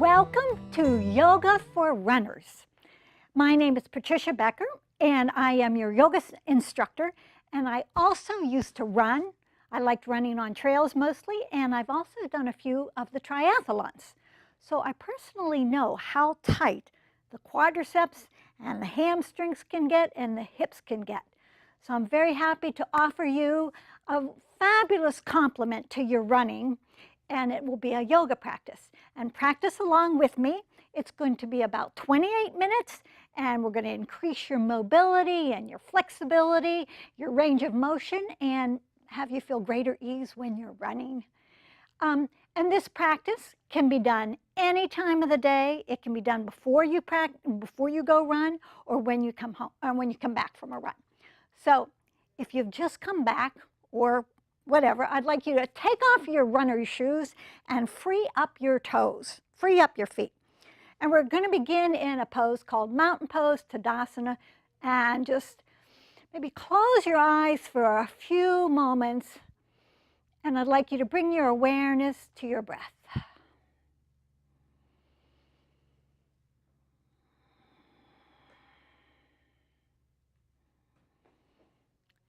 Welcome to Yoga for Runners. My name is Patricia Becker, and I am your yoga instructor, and I also used to run. I liked running on trails mostly, and I've also done a few of the triathlons. So I personally know how tight the quadriceps and the hamstrings can get and the hips can get. So I'm very happy to offer you a fabulous complement to your running, and it will be a yoga practice. And practice along with me. It's going to be about 28 minutes, and we're going to increase your mobility and your flexibility, your range of motion, and have you feel greater ease when you're running. And this practice can be done any time of the day. It can be done before you go run, or when you come home, or when you come back from a run. So if you've just come back or whatever, I'd like you to take off your runner's shoes and free up your toes, free up your feet. And we're going to begin in a pose called Mountain Pose, Tadasana, and just maybe close your eyes for a few moments. And I'd like you to bring your awareness to your breath.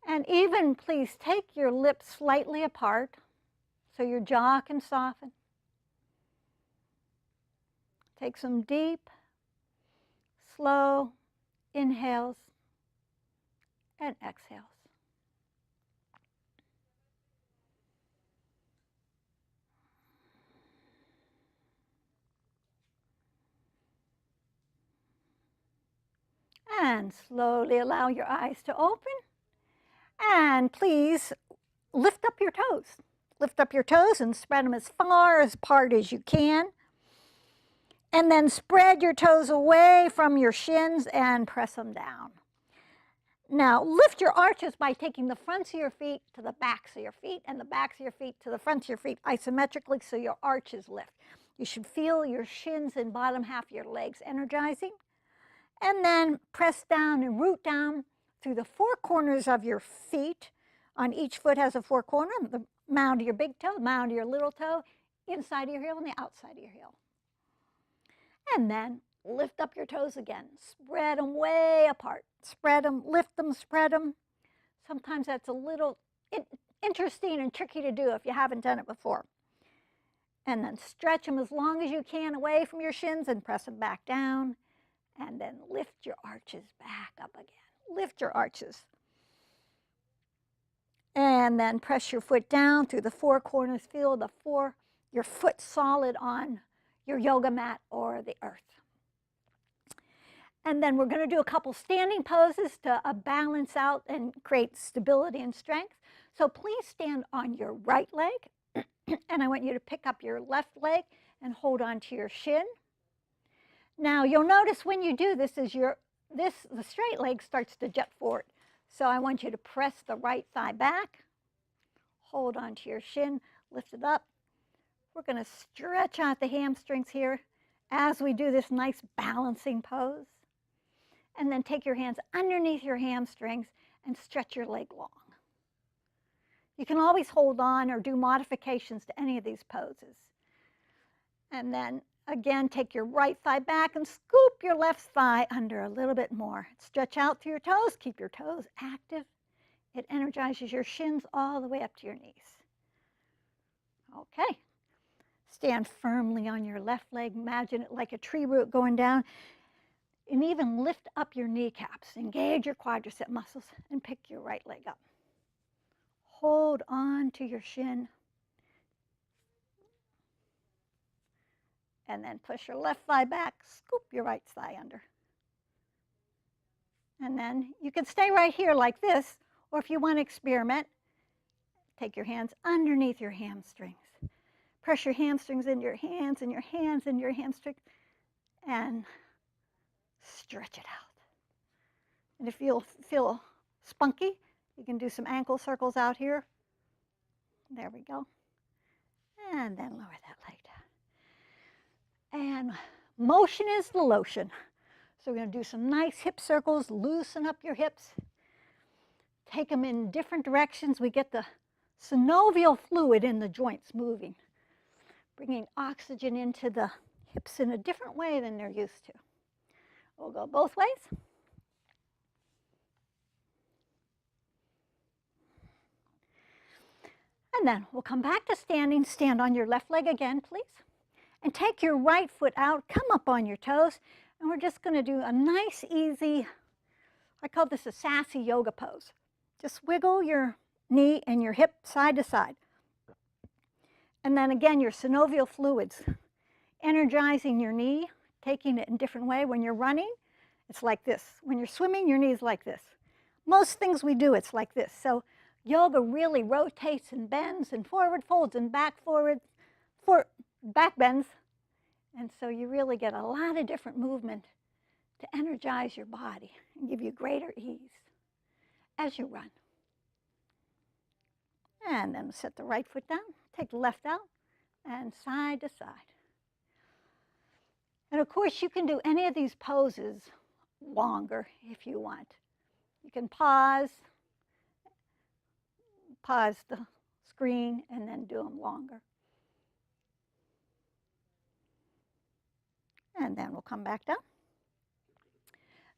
And even please take your lips slightly apart so your jaw can soften. Take some deep, slow inhales and exhales. And slowly allow your eyes to open. And please lift up your toes. Lift up your toes and spread them as far apart as you can. And then spread your toes away from your shins and press them down. Now, lift your arches by taking the fronts of your feet to the backs of your feet and the backs of your feet to the fronts of your feet isometrically so your arches lift. You should feel your shins and bottom half of your legs energizing. And then press down and root down through the four corners of your feet. On each foot has a four corner, the mound of your big toe, the mound of your little toe, inside of your heel and the outside of your heel. And then lift up your toes again. Spread them way apart. Spread them, lift them, spread them. Sometimes that's a little interesting and tricky to do if you haven't done it before. And then stretch them as long as you can away from your shins and press them back down. And then lift your arches back up again. Lift your arches. And then press your foot down through the four corners. Feel your foot solid on your yoga mat or the earth. And then we're going to do a couple standing poses to balance out and create stability and strength. So please stand on your right leg. And I want you to pick up your left leg and hold on to your shin. Now you'll notice when you do this the straight leg starts to jut forward. So I want you to press the right thigh back, hold onto your shin, lift it up. We're going to stretch out the hamstrings here as we do this nice balancing pose. And then take your hands underneath your hamstrings and stretch your leg long. You can always hold on or do modifications to any of these poses. And then again, take your right thigh back and scoop your left thigh under a little bit more. Stretch out through your toes. Keep your toes active. It energizes your shins all the way up to your knees. Okay. Stand firmly on your left leg. Imagine it like a tree root going down. And even lift up your kneecaps. Engage your quadricep muscles and pick your right leg up. Hold on to your shin. And then push your left thigh back, scoop your right thigh under. And then you can stay right here like this, or if you want to experiment, take your hands underneath your hamstrings. Press your hamstrings into your hands and your hands into your hamstrings, and stretch it out. And if you feel spunky, you can do some ankle circles out here. There we go. And then lower that leg down. And motion is the lotion. So we're going to do some nice hip circles, loosen up your hips. Take them in different directions. We get the synovial fluid in the joints moving, bringing oxygen into the hips in a different way than they're used to. We'll go both ways. And then we'll come back to standing. Stand on your left leg again, please. And take your right foot out, come up on your toes, and we're just going to do a nice, easy, I call this a sassy yoga pose. Just wiggle your knee and your hip side to side. And then again, your synovial fluids, energizing your knee, taking it in a different way. When you're running, it's like this. When you're swimming, your knee's like this. Most things we do, it's like this. So yoga really rotates and bends and forward folds and back forward, back bends. And so you really get a lot of different movement to energize your body and give you greater ease as you run. And then set the right foot down, take the left out, and side to side. And of course, you can do any of these poses longer if you want. You can pause the screen, and then do them longer. And then we'll come back down.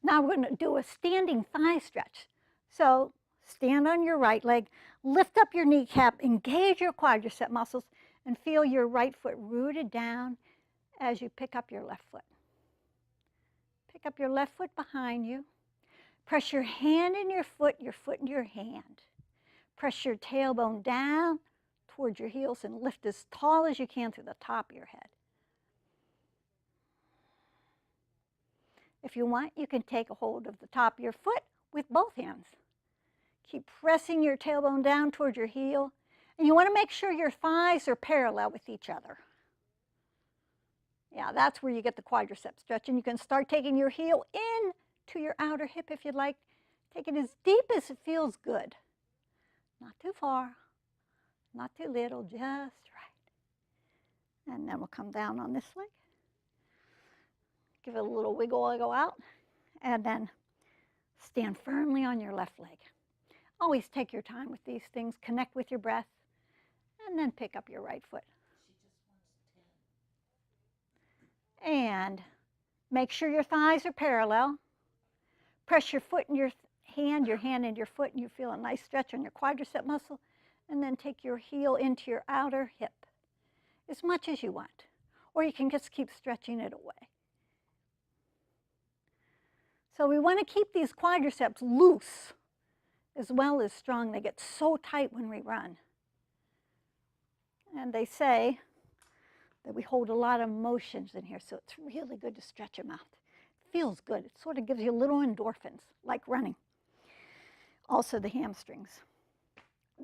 Now we're going to do a standing thigh stretch. So stand on your right leg, lift up your kneecap, engage your quadricep muscles, and feel your right foot rooted down as you pick up your left foot. Pick up your left foot behind you. Press your hand in your foot into your hand. Press your tailbone down towards your heels and lift as tall as you can through the top of your head. If you want, you can take a hold of the top of your foot with both hands. Keep pressing your tailbone down towards your heel. And you want to make sure your thighs are parallel with each other. Yeah, that's where you get the quadricep stretch. And you can start taking your heel into your outer hip if you'd like. Take it as deep as it feels good. Not too far, not too little, just right. And then we'll come down on this leg. Give it a little wiggle out. And then stand firmly on your left leg. Always take your time with these things. Connect with your breath. And then pick up your right foot. And make sure your thighs are parallel. Press your foot in your hand into your foot, and you feel a nice stretch on your quadricep muscle. And then take your heel into your outer hip as much as you want. Or you can just keep stretching it away. So we want to keep these quadriceps loose as well as strong. They get so tight when we run. And they say that we hold a lot of emotions in here, so it's really good to stretch them out. It feels good. It sort of gives you little endorphins, like running. Also the hamstrings.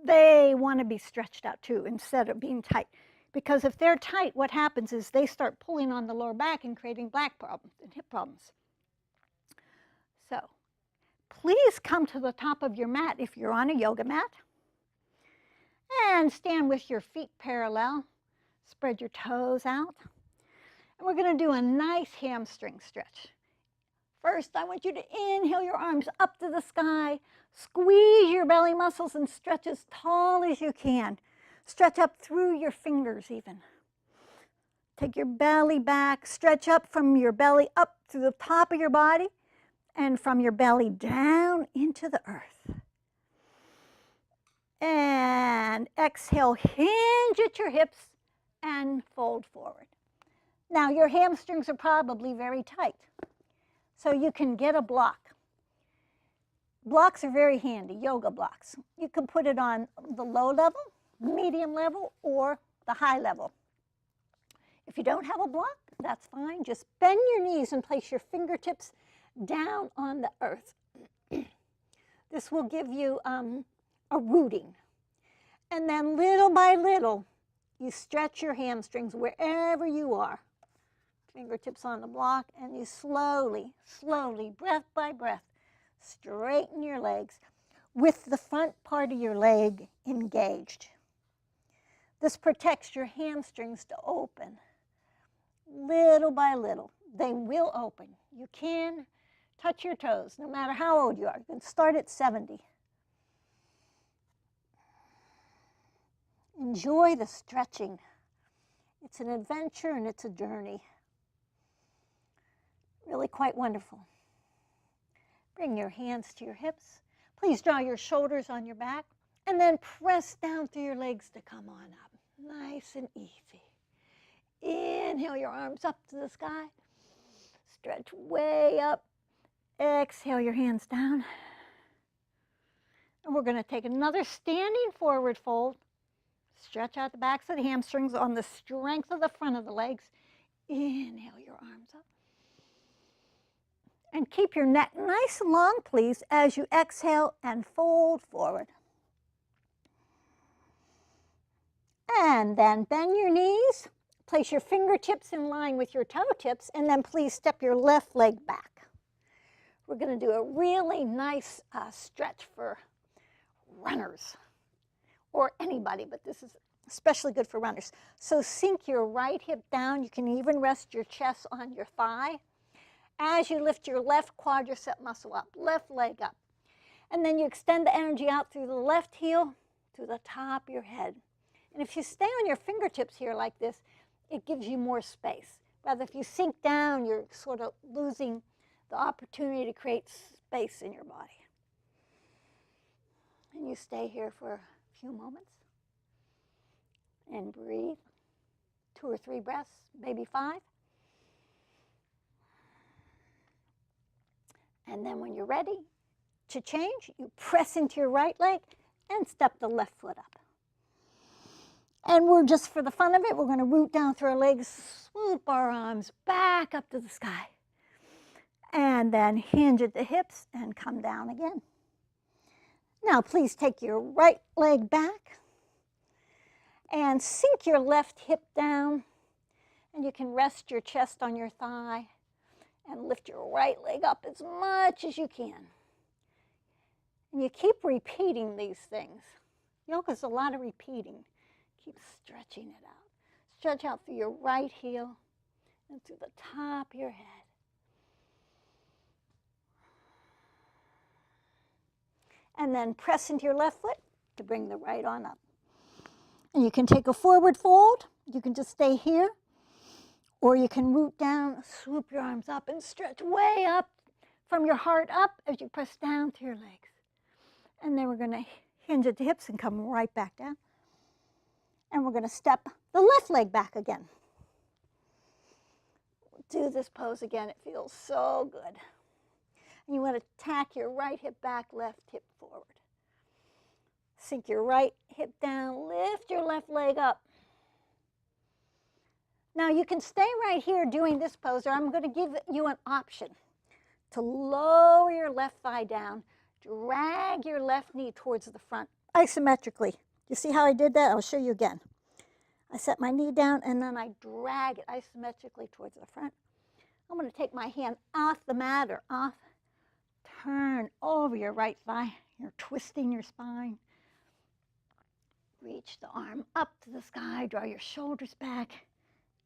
They want to be stretched out too instead of being tight. Because if they're tight, what happens is they start pulling on the lower back and creating back problems and hip problems. So please come to the top of your mat if you're on a yoga mat. And stand with your feet parallel. Spread your toes out. And we're going to do a nice hamstring stretch. First, I want you to inhale your arms up to the sky. Squeeze your belly muscles and stretch as tall as you can. Stretch up through your fingers even. Take your belly back. Stretch up from your belly up to the top of your body and from your belly down into the earth. And exhale, hinge at your hips and fold forward. Now your hamstrings are probably very tight, so you can get a block. Blocks are very handy, yoga blocks. You can put it on the low level, medium level, or the high level. If you don't have a block, that's fine. Just bend your knees and place your fingertips down on the earth. This will give you a rooting. And then little by little, you stretch your hamstrings wherever you are. Fingertips on the block, and you slowly, breath by breath, straighten your legs with the front part of your leg engaged. This protects your hamstrings to open. Little by little, they will open. You can touch your toes, no matter how old you are. You can start at 70. Enjoy the stretching. It's an adventure and it's a journey. Really quite wonderful. Bring your hands to your hips. Please draw your shoulders on your back and then press down through your legs to come on up. Nice and easy. Inhale your arms up to the sky. Stretch way up. Exhale your hands down. And we're going to take another standing forward fold. Stretch out the backs of the hamstrings on the strength of the front of the legs. Inhale your arms up. And keep your neck nice and long, please, as you exhale and fold forward. And then bend your knees. Place your fingertips in line with your toe tips, and then please step your left leg back. We're going to do a really nice stretch for runners, or anybody, but this is especially good for runners. So sink your right hip down. You can even rest your chest on your thigh as you lift your left quadricep muscle up, left leg up. And then you extend the energy out through the left heel to the top of your head. And if you stay on your fingertips here like this, it gives you more space. Rather, if you sink down, you're sort of losing the opportunity to create space in your body. And you stay here for a few moments and breathe. 2 or 3 breaths, maybe 5. And then when you're ready to change, you press into your right leg and step the left foot up. And we're just, for the fun of it, we're going to root down through our legs, swoop our arms back up to the sky. And then hinge at the hips and come down again. Now please take your right leg back and sink your left hip down. And you can rest your chest on your thigh and lift your right leg up as much as you can. And you keep repeating these things. Yoga's a lot of repeating. Keep stretching it out. Stretch out through your right heel and through the top of your head. And then press into your left foot to bring the right on up. And you can take a forward fold. You can just stay here. Or you can root down, swoop your arms up, and stretch way up from your heart up as you press down to your legs. And then we're going to hinge at the hips and come right back down. And we're going to step the left leg back again. Do this pose again. It feels so good. And you want to tack your right hip back, left hip forward. Sink your right hip down, lift your left leg up. Now you can stay right here doing this pose, or I'm going to give you an option to lower your left thigh down, drag your left knee towards the front, isometrically. You see how I did that? I'll show you again. I set my knee down and then I drag it isometrically towards the front. I'm going to take my hand off the mat or off, turn over your right thigh. You're twisting your spine. Reach the arm up to the sky, draw your shoulders back.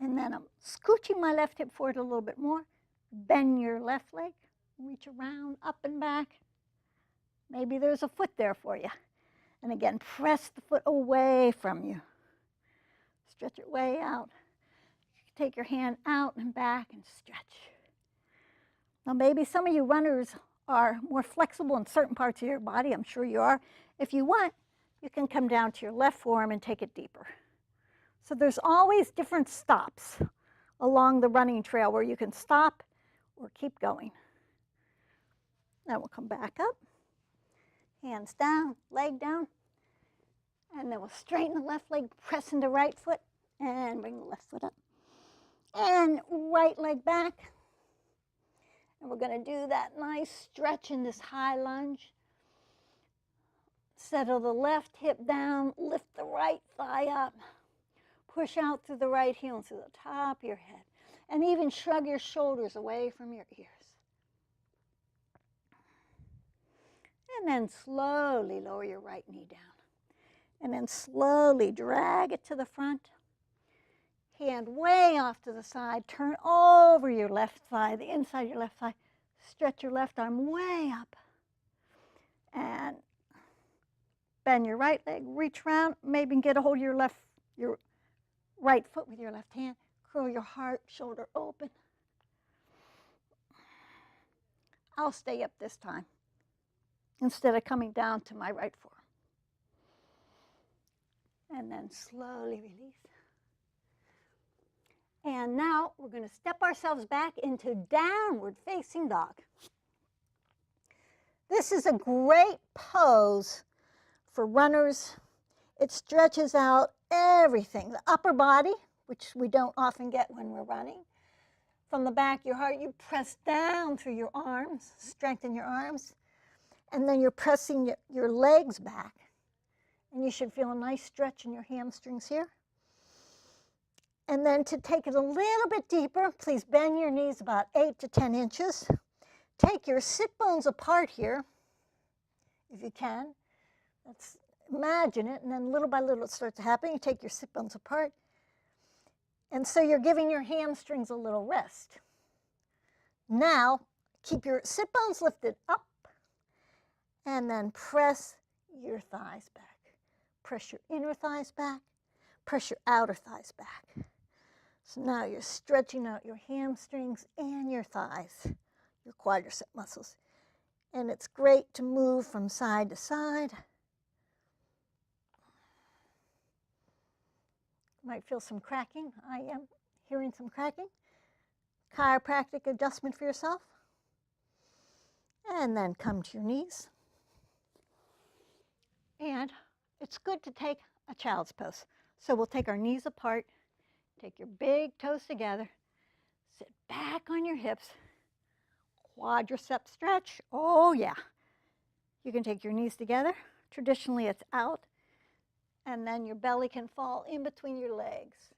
And then I'm scooching my left hip forward a little bit more. Bend your left leg, reach around, up and back. Maybe there's a foot there for you. And again, press the foot away from you. Stretch it way out. Take your hand out and back and stretch. Now maybe some of you runners are more flexible in certain parts of your body. I'm sure you are. If you want, you can come down to your left forearm and take it deeper. So there's always different stops along the running trail where you can stop or keep going. Then we'll come back up, hands down, leg down, and then we'll straighten the left leg, press into right foot, and bring the left foot up. And right leg back. And we're going to do that nice stretch in this high lunge. Settle the left hip down, lift the right thigh up. Push out through the right heel and to the top of your head. And even shrug your shoulders away from your ears. And then slowly lower your right knee down. And then slowly drag it to the front. Hand way off to the side. Turn over your left thigh, the inside of your left thigh. Stretch your left arm way up. And bend your right leg. Reach around. Maybe get a hold of your right foot with your left hand. Curl your heart, shoulder open. I'll stay up this time instead of coming down to my right forearm. And then slowly release. And now we're going to step ourselves back into downward facing dog. This is a great pose for runners. It stretches out everything, the upper body, which we don't often get when we're running. From the back of your heart, you press down through your arms, strengthen your arms, and then you're pressing your legs back. And you should feel a nice stretch in your hamstrings here. And then to take it a little bit deeper, please bend your knees about 8 to 10 inches. Take your sit bones apart here, if you can. Let's imagine it, and then little by little it starts to happen. You take your sit bones apart. And so you're giving your hamstrings a little rest. Now, keep your sit bones lifted up, and then press your thighs back. Press your inner thighs back, press your outer thighs back. So now you're stretching out your hamstrings and your thighs, your quadricep muscles. And it's great to move from side to side. You might feel some cracking. I am hearing some cracking. Chiropractic adjustment for yourself. And then come to your knees. And it's good to take a child's pose. So we'll take our knees apart, take your big toes together, sit back on your hips, quadricep stretch. Oh yeah. You can take your knees together. Traditionally it's out, and then your belly can fall in between your legs.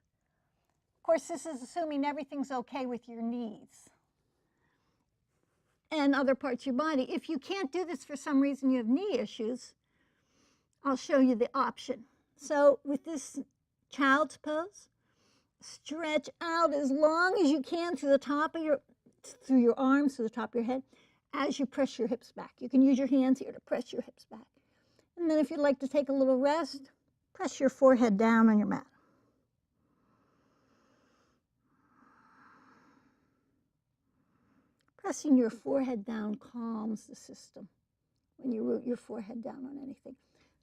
Of course, this is assuming everything's okay with your knees and other parts of your body. If you can't do this for some reason, you have knee issues, I'll show you the option. So with this child's pose, stretch out as long as you can through the top of through your arms, to the top of your head, as you press your hips back. You can use your hands here to press your hips back. And then if you'd like to take a little rest, press your forehead down on your mat. Pressing your forehead down calms the system when you root your forehead down on anything.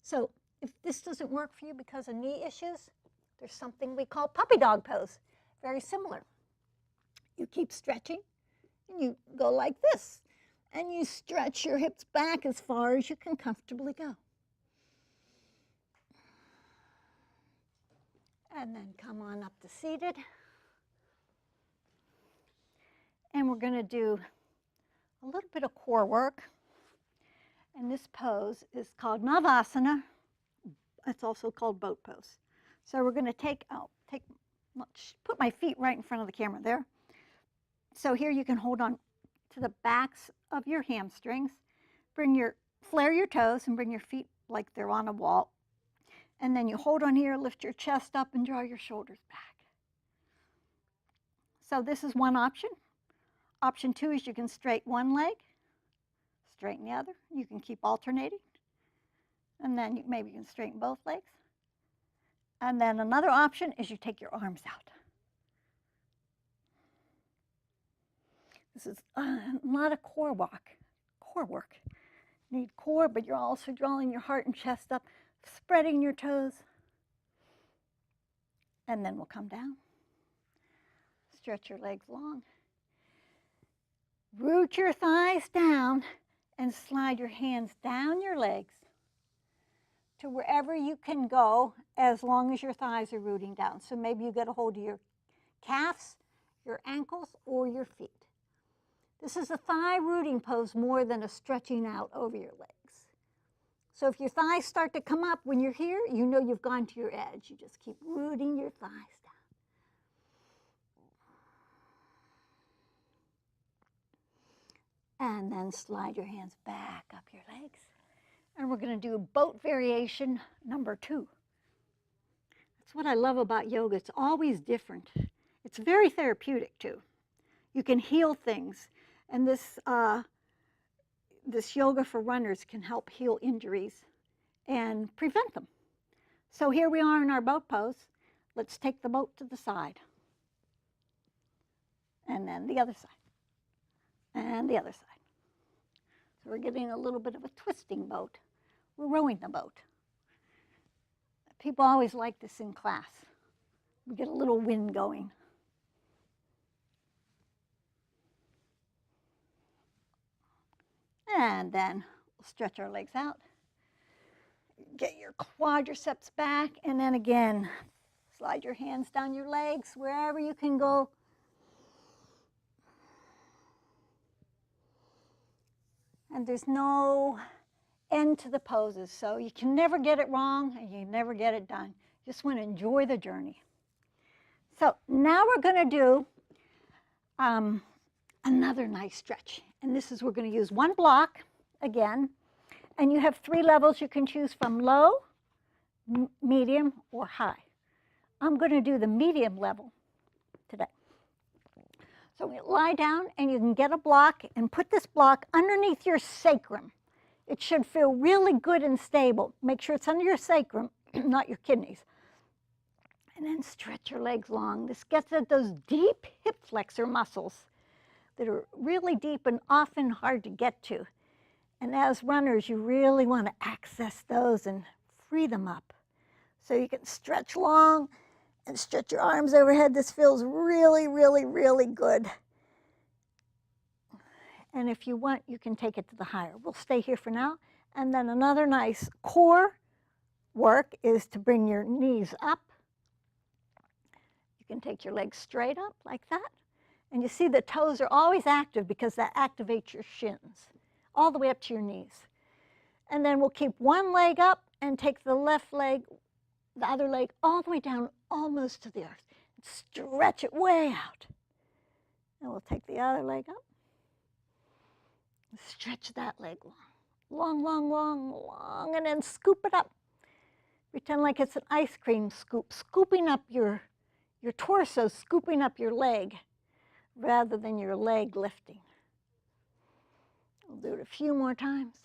So if this doesn't work for you because of knee issues, there's something we call puppy dog pose. Very similar. You keep stretching, and you go like this. And you stretch your hips back as far as you can comfortably go. And then come on up to seated. And we're going to do a little bit of core work. And this pose is called Navasana. It's also called boat pose. So we're going to put my feet right in front of the camera there. So here you can hold on to the backs of your hamstrings. Flare your toes and bring your feet like they're on a wall. And then you hold on here, lift your chest up and draw your shoulders back. So this is one option. Option 2 is you can straighten one leg, straighten the other. You can keep alternating. And then maybe you can straighten both legs. And then another option is you take your arms out. This is a lot of core work. You need core, but you're also drawing your heart and chest up, spreading your toes. And then we'll come down. Stretch your legs long. Root your thighs down and slide your hands down your legs to wherever you can go as long as your thighs are rooting down. So maybe you get a hold of your calves, your ankles, or your feet. This is a thigh rooting pose more than a stretching out over your legs. So if your thighs start to come up when you're here, you know you've gone to your edge. You just keep rooting your thighs down. And then slide your hands back up your legs. And we're going to do boat variation number 2. That's what I love about yoga. It's always different. It's very therapeutic too. You can heal things. And this yoga for runners can help heal injuries and prevent them. So here we are in our boat pose. Let's take the boat to the side. And then the other side. And the other side. So we're getting a little bit of a twisting boat. We're rowing the boat. People always like this in class. We get a little wind going. And then we'll stretch our legs out. Get your quadriceps back, and then again, slide your hands down your legs wherever you can go. And there's no end to the poses, so you can never get it wrong and you never get it done. You just want to enjoy the journey. So now we're going to do another nice stretch. And this is, we're going to use one block again. And you have 3 levels you can choose from: low, medium, or high. I'm going to do the medium level today. So we lie down, and you can get a block and put this block underneath your sacrum. It should feel really good and stable. Make sure it's under your sacrum, not your kidneys. And then stretch your legs long. This gets at those deep hip flexor muscles that are really deep and often hard to get to. And as runners, you really want to access those and free them up. So you can stretch long and stretch your arms overhead. This feels really, really, really good. And if you want, you can take it to the higher. We'll stay here for now. And then another nice core work is to bring your knees up. You can take your legs straight up like that. And you see the toes are always active because that activates your shins all the way up to your knees. And then we'll keep one leg up and take the left leg, the other leg, all the way down almost to the earth. Stretch it way out. And we'll take the other leg up. Stretch that leg long, long, long, long, long, and then scoop it up. Pretend like it's an ice cream scoop, scooping up your torso, scooping up your leg, rather than your leg lifting. We'll do it a few more times.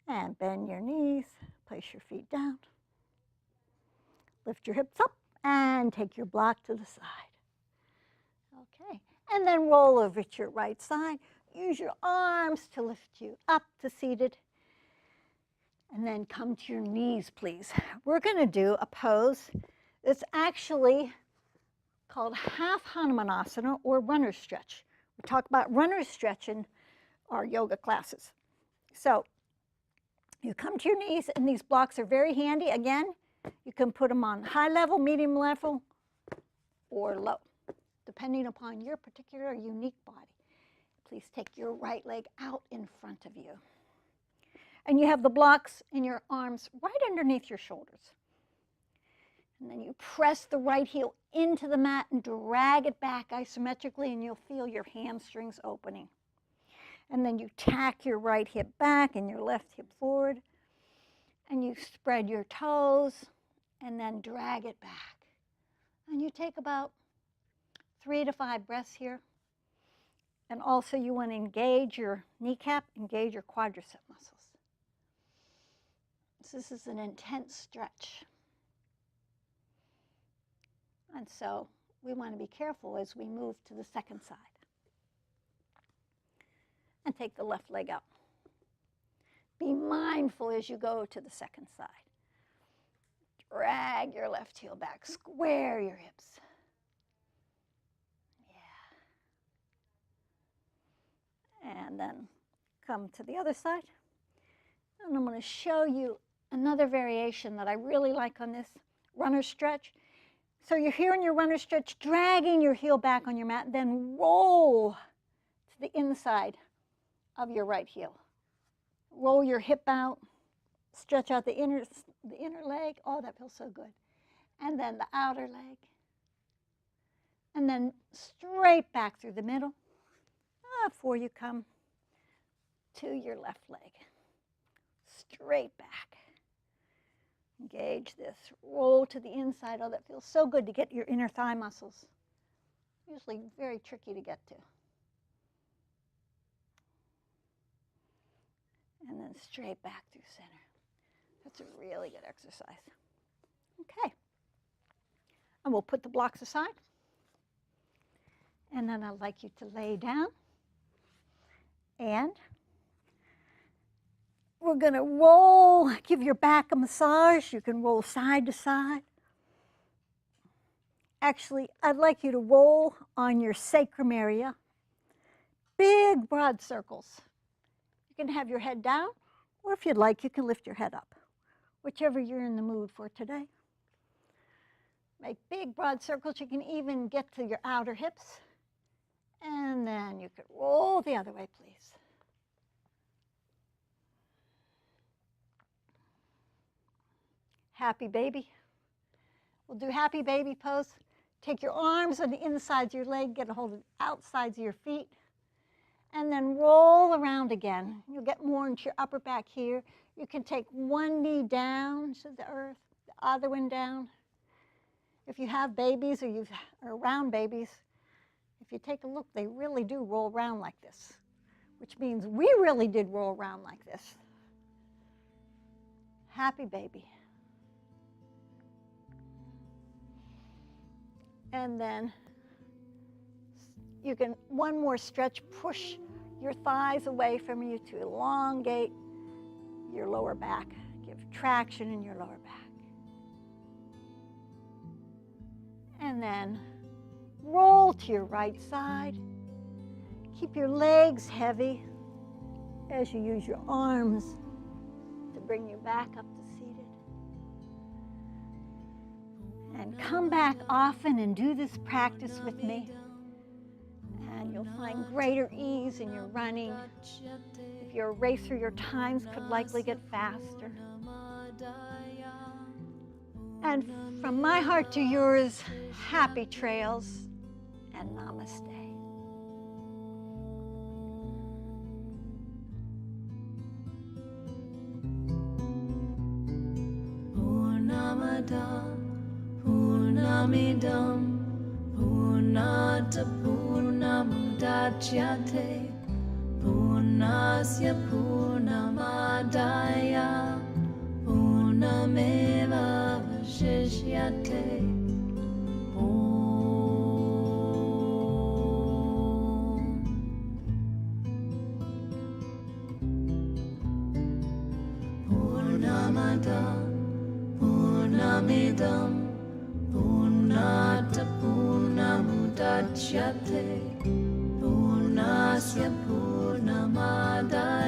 And bend your knees, place your feet down. Lift your hips up and take your block to the side. Okay, and then roll over to your right side. Use your arms to lift you up to seated. And then come to your knees, please. We're going to do a pose that's actually called half Hanumanasana, or runner stretch. We talk about runner stretch in our yoga classes. So you come to your knees, and these blocks are very handy. Again, you can put them on high level, medium level, or low, depending upon your particular unique body. Please take your right leg out in front of you. And you have the blocks in your arms right underneath your shoulders. And then you press the right heel into the mat and drag it back isometrically, and you'll feel your hamstrings opening. And then you tack your right hip back and your left hip forward. And you spread your toes and then drag it back. And you take about 3 to 5 breaths here. And also you want to engage your kneecap, engage your quadricep muscles. This is an intense stretch. And so we want to be careful as we move to the second side. And take the left leg out. Be mindful as you go to the second side. Drag your left heel back, square your hips. Yeah. And then come to the other side. And I'm going to show you another variation that I really like on this runner stretch. So you're here in your runner stretch, dragging your heel back on your mat, then roll to the inside of your right heel. Roll your hip out, stretch out the inner leg. Oh, that feels so good. And then the outer leg. And then straight back through the middle before you come to your left leg. Straight back. Engage this. Roll to the inside. Oh, that feels so good to get your inner thigh muscles. Usually very tricky to get to. And then straight back through center. That's a really good exercise. Okay. And we'll put the blocks aside. And then I'd like you to lay down. And we're going to roll, give your back a massage. You can roll side to side. Actually, I'd like you to roll on your sacrum area. Big, broad circles. You can have your head down, or if you'd like, you can lift your head up, whichever you're in the mood for today. Make big, broad circles. You can even get to your outer hips. And then you could roll the other way, please. Happy baby. We'll do happy baby pose. Take your arms on the insides of your leg, get a hold of the outsides of your feet, and then roll around again. You'll get more into your upper back here. You can take one knee down to the earth, the other one down. If you have babies or you're around babies, if you take a look, they really do roll around like this, which means we really did roll around like this. Happy baby. And then you can, one more stretch, push your thighs away from you to elongate your lower back. Give traction in your lower back. And then roll to your right side. Keep your legs heavy as you use your arms to bring you back up to seated. And come back often and do this practice with me. And you'll find greater ease in your running. If you're a racer, your times could likely get faster. And from my heart to yours, happy trails and namaste. Purnamidam Purnata Purnamudachyate Purnasya Purnamadaya Purnameva Vashishyate Purnamada Purnamidam Purnata Purnamudachyate Purnasya Purnamadaya